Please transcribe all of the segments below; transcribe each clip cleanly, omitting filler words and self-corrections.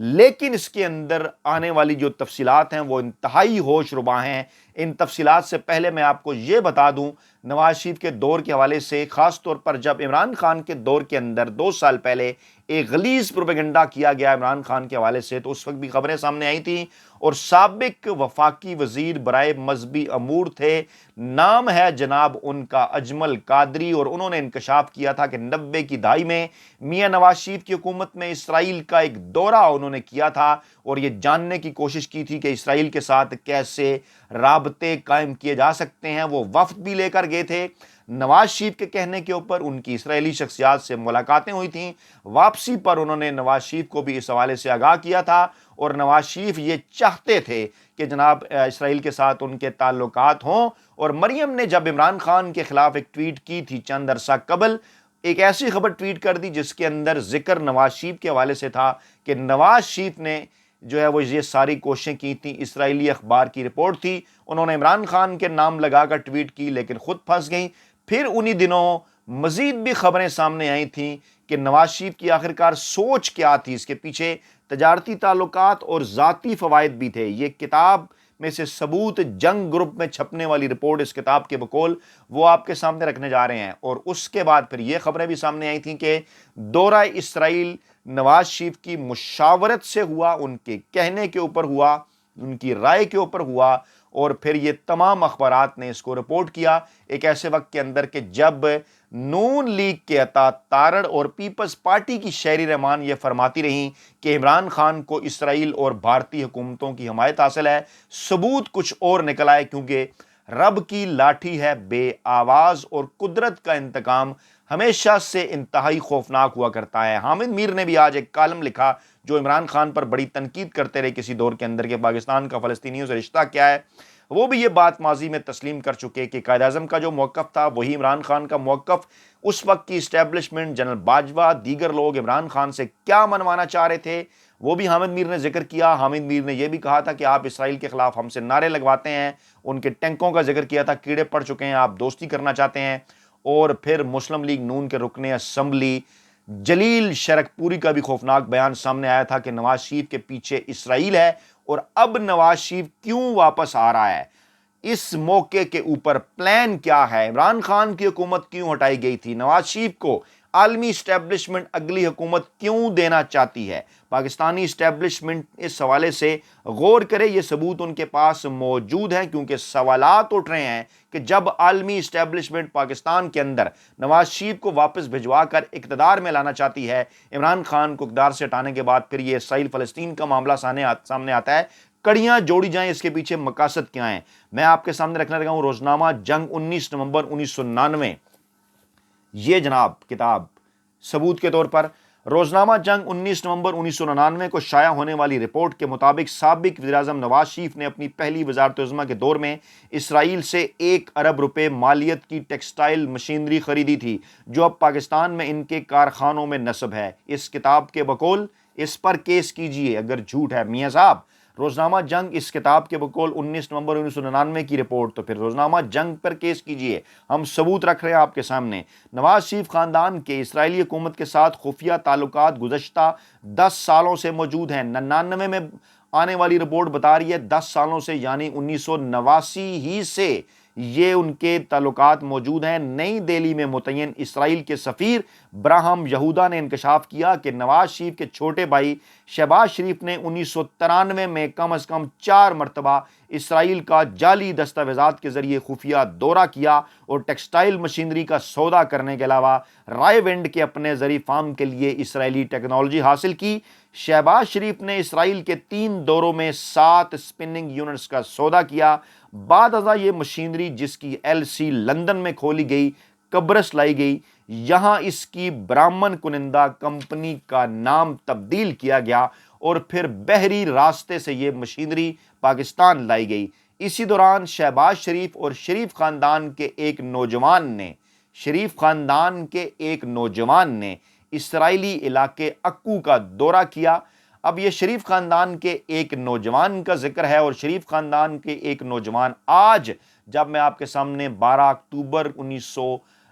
لیکن اس کے اندر آنے والی جو تفصیلات ہیں وہ انتہائی ہوش ربا ہیں۔ ان تفصیلات سے پہلے میں آپ کو یہ بتا دوں، نواز شریف کے دور کے حوالے سے، خاص طور پر جب عمران خان کے دور کے اندر 2 سال پہلے ایک غلیظ پروپیگنڈا کیا گیا عمران خان کے حوالے سے، تو اس وقت بھی خبریں سامنے آئی تھیں، اور سابق وفاقی وزیر برائے مذہبی امور تھے، نام ہے جناب ان کا اجمل قادری، اور انہوں نے انکشاف کیا تھا کہ 90 کی دہائی میں میاں نواز شریف کی حکومت میں اسرائیل کا ایک دورہ انہوں نے کیا تھا، اور یہ جاننے کی کوشش کی تھی کہ اسرائیل کے ساتھ کیسے رابطے قائم کیے جا سکتے ہیں۔ وہ وفد بھی لے کر گئے تھے، نواز شریف کے کہنے کے اوپر ان کی اسرائیلی شخصیات سے ملاقاتیں ہوئی تھیں، واپسی پر انہوں نے نواز شریف کو بھی اس حوالے سے آگاہ کیا تھا، اور نواز شریف یہ چاہتے تھے کہ جناب اسرائیل کے ساتھ ان کے تعلقات ہوں۔ اور مریم نے جب عمران خان کے خلاف ایک ٹویٹ کی تھی چند عرصہ قبل، ایک ایسی خبر ٹویٹ کر دی جس کے اندر ذکر نواز شریف کے حوالے سے تھا کہ نواز شریف نے جو ہے وہ یہ ساری کوششیں کی تھیں، اسرائیلی اخبار کی رپورٹ تھی، انہوں نے عمران خان کے نام لگا کر ٹویٹ کی لیکن خود پھنس گئیں۔ پھر انہی دنوں مزید بھی خبریں سامنے آئی تھیں کہ نواز شریف کی آخرکار سوچ کیا تھی، اس کے پیچھے تجارتی تعلقات اور ذاتی فوائد بھی تھے۔ یہ کتاب میں سے ثبوت جنگ گروپ میں چھپنے والی رپورٹ اس کتاب کے بقول وہ آپ کے سامنے رکھنے جا رہے ہیں۔ اور اس کے بعد پھر یہ خبریں بھی سامنے آئی تھیں کہ دورہ اسرائیل نواز شریف کی مشاورت سے ہوا، ان کے کہنے کے اوپر ہوا، ان کی رائے کے اوپر ہوا، اور پھر یہ تمام اخبارات نے اس کو رپورٹ کیا ایک ایسے وقت کے اندر کہ جب نون لیگ کے عطا تارڑ اور پیپلز پارٹی کی شہری رحمان یہ فرماتی رہیں کہ عمران خان کو اسرائیل اور بھارتی حکومتوں کی حمایت حاصل ہے، ثبوت کچھ اور نکل آئے، کیونکہ رب کی لاٹھی ہے بے آواز، اور قدرت کا انتقام ہمیشہ سے انتہائی خوفناک ہوا کرتا ہے۔ حامد میر نے بھی آج ایک کالم لکھا جو عمران خان پر بڑی تنقید کرتے رہے کسی دور کے اندر کہ پاکستان کا فلسطینیوں سے رشتہ کیا ہے۔ وہ بھی یہ بات ماضی میں تسلیم کر چکے کہ قائد اعظم کا جو موقف تھا وہی عمران خان کا موقف۔ اس وقت کی اسٹیبلشمنٹ، جنرل باجوہ، دیگر لوگ عمران خان سے کیا منوانا چاہ رہے تھے وہ بھی حامد میر نے ذکر کیا۔ حامد میر نے یہ بھی کہا تھا کہ آپ اسرائیل کے خلاف ہم سے نعرے لگواتے ہیں، ان کے ٹینکوں کا ذکر کیا تھا، کیڑے پڑ چکے ہیں، آپ دوستی کرنا چاہتے ہیں۔ اور پھر مسلم لیگ نون کے رکن اسمبلی جلیل شرک پوری کا بھی خوفناک بیان سامنے آیا تھا کہ نواز شریف کے پیچھے اسرائیل ہے، اور اب نواز شریف کیوں واپس آ رہا ہے، اس موقع کے اوپر پلان کیا ہے، عمران خان کی حکومت کیوں ہٹائی گئی تھی، نواز شریف کو عالمی اسٹیبلشمنٹ اگلی حکومت کیوں دینا چاہتی ہے، پاکستانی اسٹیبلشمنٹ اس حوالے سے غور کرے۔ یہ ثبوت ان کے پاس موجود ہیں، کیونکہ سوالات اٹھ رہے ہیں کہ جب عالمی اسٹیبلشمنٹ پاکستان کے اندر نواز شریف کو واپس بھجوا کر اقتدار میں لانا چاہتی ہے، عمران خان کو اقتدار سے ہٹانے کے بعد پھر یہ اسرائیل فلسطین کا معاملہ سامنے آتا ہے، کڑیاں جوڑی جائیں، اس کے پیچھے مقاصد کیا ہیں۔ میں آپ کے سامنے رکھنے لگا ہوں روزنامہ جنگ 19 نومبر 1999، یہ جناب کتاب ثبوت کے طور پر۔ روزنامہ جنگ 19 نومبر 1999 کو شائع ہونے والی رپورٹ کے مطابق سابق وزیر اعظم نواز شریف نے اپنی پہلی وزارت عظمیٰ کے دور میں اسرائیل سے 1 ارب روپے مالیت کی ٹیکسٹائل مشینری خریدی تھی، جو اب پاکستان میں ان کے کارخانوں میں نصب ہے۔ اس کتاب کے بقول اس پر کیس کیجئے اگر جھوٹ ہے میاں صاحب۔ روزنامہ جنگ اس کتاب کے بقول 19 نومبر 1999 کی رپورٹ، تو پھر روزنامہ جنگ پر کیس کیجئے، ہم ثبوت رکھ رہے ہیں آپ کے سامنے۔ نواز شریف خاندان کے اسرائیلی حکومت کے ساتھ خفیہ تعلقات گزشتہ 10 سالوں سے موجود ہیں۔ 99 میں آنے والی رپورٹ بتا رہی ہے 10 سالوں سے، یعنی 1989 ہی سے یہ ان کے تعلقات موجود ہیں۔ نئی دہلی میں متعین اسرائیل کے سفیر براہم یہودا نے انکشاف کیا کہ نواز شریف کے چھوٹے بھائی شہباز شریف نے 1993 میں کم از کم 4 مرتبہ اسرائیل کا جعلی دستاویزات کے ذریعے خفیہ دورہ کیا، اور ٹیکسٹائل مشینری کا سودا کرنے کے علاوہ رائے ونڈ کے اپنے زرعی فارم کے لیے اسرائیلی ٹیکنالوجی حاصل کی۔ شہباز شریف نے اسرائیل کے 3 دوروں میں 7 اسپننگ یونٹس کا سودا کیا۔ بعد ازاں یہ مشینری جس کی LC لندن میں کھولی گئی، قبرص لائی گئی، یہاں اس کی برآمد کنندہ کمپنی کا نام تبدیل کیا گیا، اور پھر بحری راستے سے یہ مشینری پاکستان لائی گئی۔ اسی دوران شہباز شریف اور شریف خاندان کے ایک نوجوان نے اسرائیلی علاقے اکو کا دورہ کیا۔ اب یہ شریف خاندان کے ایک نوجوان کا ذکر ہے، اور شریف خاندان کے ایک نوجوان آج جب میں آپ کے سامنے 12 اکتوبر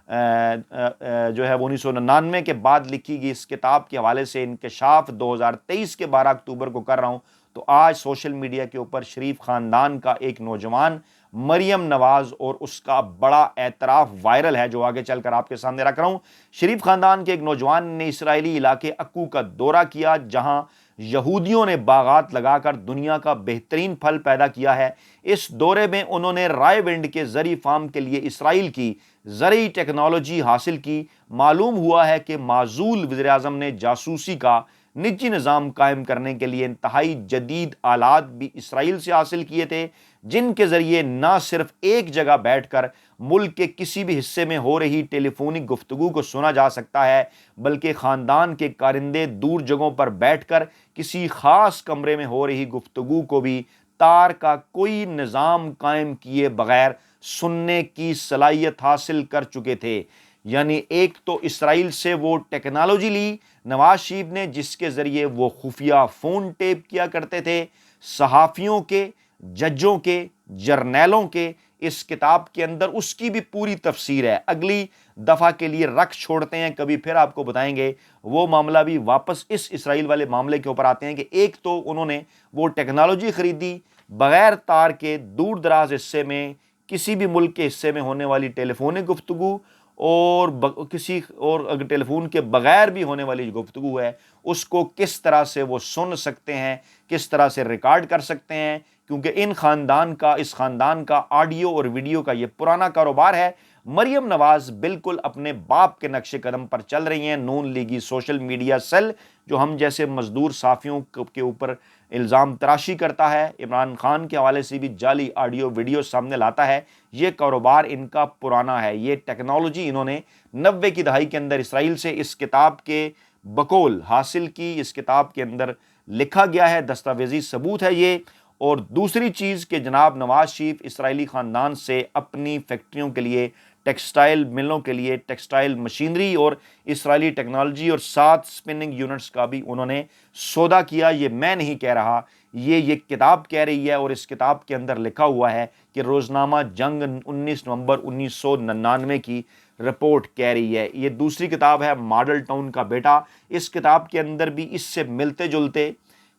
جو ہے 1999 کے بعد لکھی گئی اس کتاب کے حوالے سے انکشاف 2023 کے 12 اکتوبر کو کر رہا ہوں. تو آج سوشل میڈیا کے اوپر شریف خاندان کا ایک نوجوان مریم نواز اور اس کا بڑا اعتراف وائرل ہے جو آگے چل کر آپ کے سامنے رکھ رہا ہوں. شریف خاندان کے ایک نوجوان نے اسرائیلی علاقے اکو کا دورہ کیا جہاں یہودیوں نے باغات لگا کر دنیا کا بہترین پھل پیدا کیا ہے. اس دورے میں انہوں نے رائے ونڈ کے زرعی فارم کے لیے اسرائیل کی زرعی ٹیکنالوجی حاصل کی. معلوم ہوا ہے کہ معزول وزیر اعظم نے جاسوسی کا نجی نظام قائم کرنے کے لیے انتہائی جدید آلات بھی اسرائیل سے حاصل کیے تھے جن کے ذریعے نہ صرف ایک جگہ بیٹھ کر ملک کے کسی بھی حصے میں ہو رہی ٹیلی فونک گفتگو کو سنا جا سکتا ہے بلکہ خاندان کے کارندے دور جگہوں پر بیٹھ کر کسی خاص کمرے میں ہو رہی گفتگو کو بھی تار کا کوئی نظام قائم کیے بغیر سننے کی صلاحیت حاصل کر چکے تھے. یعنی ایک تو اسرائیل سے وہ ٹیکنالوجی لی نواز شریف نے جس کے ذریعے وہ خفیہ فون ٹیپ کیا کرتے تھے صحافیوں کے، ججوں کے، جرنیلوں کے. اس کتاب کے اندر اس کی بھی پوری تفسیر ہے. اگلی دفعہ کے لیے رکھ چھوڑتے ہیں، کبھی پھر آپ کو بتائیں گے وہ معاملہ بھی. واپس اس اسرائیل والے معاملے کے اوپر آتے ہیں کہ ایک تو انہوں نے وہ ٹیکنالوجی خریدی بغیر تار کے دور دراز حصے میں کسی بھی ملک کے حصے میں ہونے والی ٹیلی فونک گفتگو اور کسی اور اگر ٹیلی فون کے بغیر بھی ہونے والی گفتگو ہے اس کو کس طرح سے وہ سن سکتے ہیں، کس طرح سے ریکارڈ کر سکتے ہیں. کیونکہ اس خاندان کا آڈیو اور ویڈیو کا یہ پرانا کاروبار ہے. مریم نواز بالکل اپنے باپ کے نقش قدم پر چل رہی ہیں. نون لیگی سوشل میڈیا سیل جو ہم جیسے مزدور صحافیوں کے اوپر الزام تراشی کرتا ہے، عمران خان کے حوالے سے بھی جعلی آڈیو ویڈیو سامنے لاتا ہے، یہ کاروبار ان کا پرانا ہے. یہ ٹیکنالوجی انہوں نے 90 کی دہائی کے اندر اسرائیل سے اس کتاب کے بقول حاصل کی. اس کتاب کے اندر لکھا گیا ہے، دستاویزی ثبوت ہے یہ. اور دوسری چیز کہ جناب نواز شریف اسرائیلی خاندان سے اپنی فیکٹریوں کے لیے، ٹیکسٹائل ملوں کے لیے ٹیکسٹائل مشینری اور اسرائیلی ٹیکنالوجی اور 7 اسپننگ یونٹس کا بھی انہوں نے سودا کیا. یہ میں نہیں کہہ رہا، یہ کتاب کہہ رہی ہے. اور اس کتاب کے اندر لکھا ہوا ہے کہ روزنامہ جنگ 19 نومبر 1999 کی رپورٹ کہہ رہی ہے. یہ دوسری کتاب ہے ماڈل ٹاؤن کا بیٹا. اس کتاب کے اندر بھی اس سے ملتے جلتے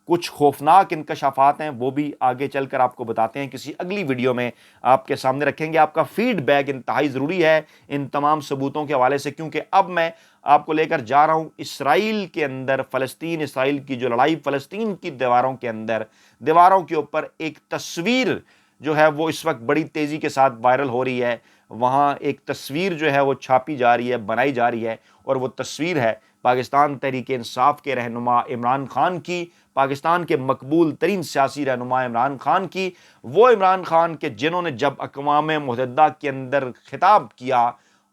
کچھ خوفناک انکشافات ہیں، وہ بھی آگے چل کر آپ کو بتاتے ہیں. کسی اگلی ویڈیو میں آپ کے سامنے رکھیں گے. آپ کا فیڈ بیک انتہائی ضروری ہے ان تمام ثبوتوں کے حوالے سے، کیونکہ اب میں آپ کو لے کر جا رہا ہوں اسرائیل کے اندر فلسطین اسرائیل کی جو لڑائی، فلسطین کی دیواروں کے اندر، دیواروں کے اوپر ایک تصویر جو ہے وہ اس وقت بڑی تیزی کے ساتھ وائرل ہو رہی ہے. وہاں ایک تصویر جو ہے وہ چھاپی جا رہی ہے، بنائی جا رہی ہے، اور وہ تصویر ہے پاکستان تحریک انصاف کے رہنما عمران خان کی، پاکستان کے مقبول ترین سیاسی رہنما عمران خان کی. وہ عمران خان کے جنہوں نے جب اقوام متحدہ کے اندر خطاب کیا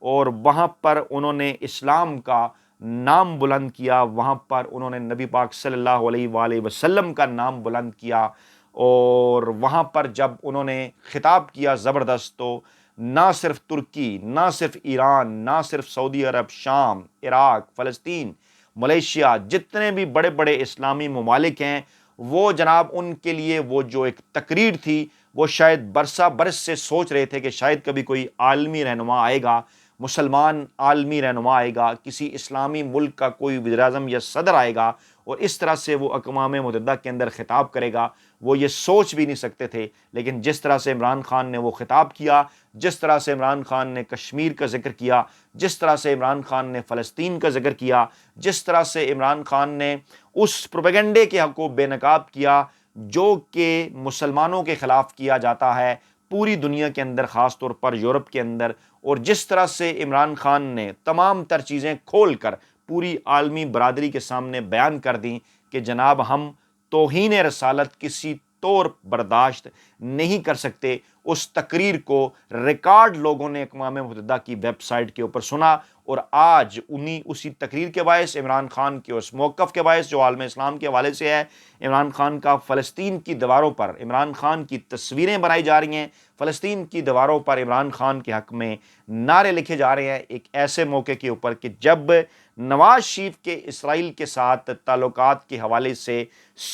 اور وہاں پر انہوں نے اسلام کا نام بلند کیا، وہاں پر انہوں نے نبی پاک صلی اللہ علیہ وآلہ وسلم کا نام بلند کیا، اور وہاں پر جب انہوں نے خطاب کیا زبردست، تو نہ صرف ترکی، نہ صرف ایران، نہ صرف سعودی عرب، شام، عراق، فلسطین، ملیشیا، جتنے بھی بڑے بڑے اسلامی ممالک ہیں، وہ جناب ان کے لیے وہ جو ایک تقریر تھی وہ شاید برسہ برس سے سوچ رہے تھے کہ شاید کبھی کوئی عالمی رہنما آئے گا، مسلمان عالمی رہنما آئے گا، کسی اسلامی ملک کا کوئی وزیر اعظم یا صدر آئے گا اور اس طرح سے وہ اقوام متحدہ کے اندر خطاب کرے گا. وہ یہ سوچ بھی نہیں سکتے تھے. لیکن جس طرح سے عمران خان نے وہ خطاب کیا، جس طرح سے عمران خان نے کشمیر کا ذکر کیا، جس طرح سے عمران خان نے فلسطین کا ذکر کیا، جس طرح سے عمران خان نے اس پروپیگنڈے کے حق کو بے نقاب کیا جو کہ مسلمانوں کے خلاف کیا جاتا ہے پوری دنیا کے اندر، خاص طور پر یورپ کے اندر، اور جس طرح سے عمران خان نے تمام تر چیزیں کھول کر پوری عالمی برادری کے سامنے بیان کر دیں کہ جناب ہم توہین رسالت کسی طور برداشت نہیں کر سکتے. اس تقریر کو ریکارڈ لوگوں نے اقوام متحدہ کی ویب سائٹ کے اوپر سنا، اور آج اسی تقریر کے باعث، عمران خان کے اس موقف کے باعث جو عالم اسلام کے حوالے سے ہے، عمران خان کا فلسطین کی دیواروں پر عمران خان کی تصویریں بنائی جا رہی ہیں، فلسطین کی دیواروں پر عمران خان کے حق میں نعرے لکھے جا رہے ہیں. ایک ایسے موقع کے اوپر کہ جب نواز شریف کے اسرائیل کے ساتھ تعلقات کے حوالے سے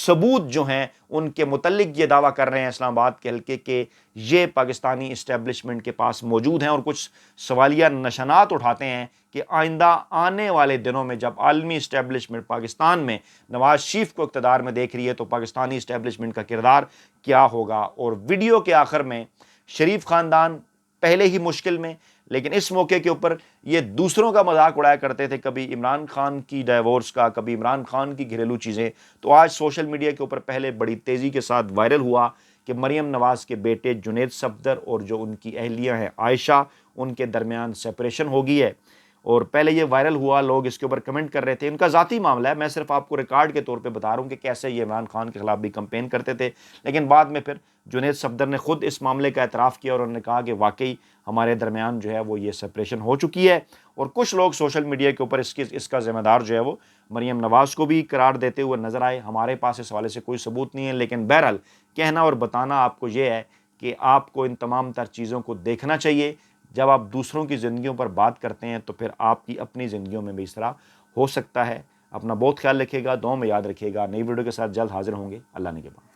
ثبوت جو ہیں ان کے متعلق یہ دعویٰ کر رہے ہیں اسلام آباد کے حلقے کہ یہ پاکستانی اسٹیبلشمنٹ کے پاس موجود ہیں، اور کچھ سوالیہ نشانات اٹھاتے ہیں کہ آئندہ آنے والے دنوں میں جب عالمی اسٹیبلشمنٹ پاکستان میں نواز شریف کو اقتدار میں دیکھ رہی ہے تو پاکستانی اسٹیبلشمنٹ کا کردار کیا ہوگا۔ اور ویڈیو کے آخر میں شریف خاندان پہلے ہی مشکل میں، لیکن اس موقع کے اوپر یہ دوسروں کا مذاق اڑایا کرتے تھے، کبھی عمران خان کی ڈائیورس کا، کبھی عمران خان کی گھریلو چیزیں، تو آج سوشل میڈیا کے اوپر پہلے بڑی تیزی کے ساتھ وائرل ہوا کہ مریم نواز کے بیٹے جنید صفدر اور جو ان کی اہلیہ ہیں عائشہ، ان کے درمیان سپریشن ہو گئی ہے۔ اور پہلے یہ وائرل ہوا، لوگ اس کے اوپر کمنٹ کر رہے تھے، ان کا ذاتی معاملہ ہے، میں صرف آپ کو ریکارڈ کے طور پہ بتا رہا ہوں کہ کیسے یہ عمران خان کے خلاف بھی کمپین کرتے تھے، لیکن بعد میں پھر جنید صفدر نے خود اس معاملے کا اعتراف کیا اور انہوں نے کہا کہ واقعی ہمارے درمیان جو ہے وہ یہ سپریشن ہو چکی ہے۔ اور کچھ لوگ سوشل میڈیا کے اوپر اس کا ذمہ دار جو ہے وہ مریم نواز کو بھی قرار دیتے ہوئے نظر آئے۔ ہمارے پاس اس حوالے سے کوئی ثبوت نہیں ہے، لیکن بہرحال کہنا اور بتانا آپ کو یہ ہے کہ آپ کو ان تمام تر چیزوں کو دیکھنا چاہیے۔ جب آپ دوسروں کی زندگیوں پر بات کرتے ہیں تو پھر آپ کی اپنی زندگیوں میں بھی اس طرح ہو سکتا ہے۔ اپنا بہت خیال رکھیے گا، دعاؤں میں یاد رکھیے گا۔ نئی ویڈیو کے ساتھ جلد حاضر ہوں گے۔ اللہ نے کے بعد۔